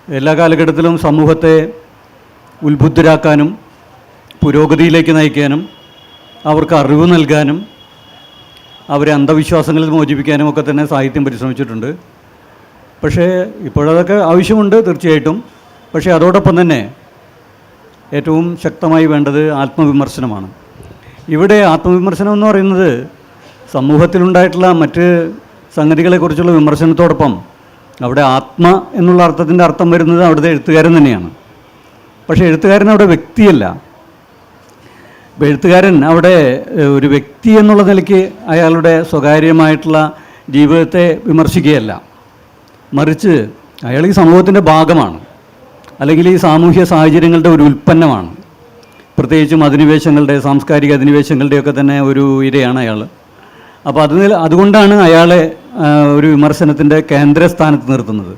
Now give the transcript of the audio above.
എല്ലാ കാലഘട്ടത്തിലും സമൂഹത്തെ ഉത്ബുദ്ധരാക്കാനും പുരോഗതിയിലേക്ക് നയിക്കാനും അവർക്ക് അറിവ് നൽകാനും അവരെ അന്ധവിശ്വാസങ്ങളിൽ മോചിപ്പിക്കാനും ഒക്കെ തന്നെ സാഹിത്യം പരിശ്രമിച്ചിട്ടുണ്ട്. പക്ഷേ ഇപ്പോഴതൊക്കെ ആവശ്യമുണ്ട് തീർച്ചയായിട്ടും. പക്ഷേ അതോടൊപ്പം തന്നെ ഏറ്റവും ശക്തമായി വേണ്ടത് ആത്മവിമർശനമാണ്. ഇവിടെ ആത്മവിമർശനം എന്ന് പറയുന്നത് സമൂഹത്തിലുണ്ടായിട്ടുള്ള മറ്റ് സംഗതികളെക്കുറിച്ചുള്ള വിമർശനത്തോടൊപ്പം അവിടെ ആത്മ എന്നുള്ള അർത്ഥത്തിൻ്റെ അർത്ഥം വരുന്നത് അവിടുത്തെ എഴുത്തുകാരൻ തന്നെയാണ്. പക്ഷേ എഴുത്തുകാരൻ അവിടെ വ്യക്തിയല്ല. എഴുത്തുകാരൻ അവിടെ ഒരു വ്യക്തി എന്നുള്ള നിലയ്ക്ക് അയാളുടെ സ്വകാര്യമായിട്ടുള്ള ജീവിതത്തെ വിമർശിക്കുകയല്ല, മറിച്ച് അയാൾ ഈ സമൂഹത്തിൻ്റെ ഭാഗമാണ്, അല്ലെങ്കിൽ ഈ സാമൂഹ്യ സാഹചര്യങ്ങളുടെ ഒരു ഉൽപ്പന്നമാണ്. പ്രത്യേകിച്ചും അധിനിവേശങ്ങളുടെ, സാംസ്കാരിക അധിനിവേശങ്ങളുടെയൊക്കെ തന്നെ ഒരു ഇരയാണ് അയാൾ. അപ്പോൾ അതുകൊണ്ടാണ് അയാളെ ഒരു വിമർശനത്തിൻ്റെ കേന്ദ്രസ്ഥാനത്ത് നിർത്തുന്നത്.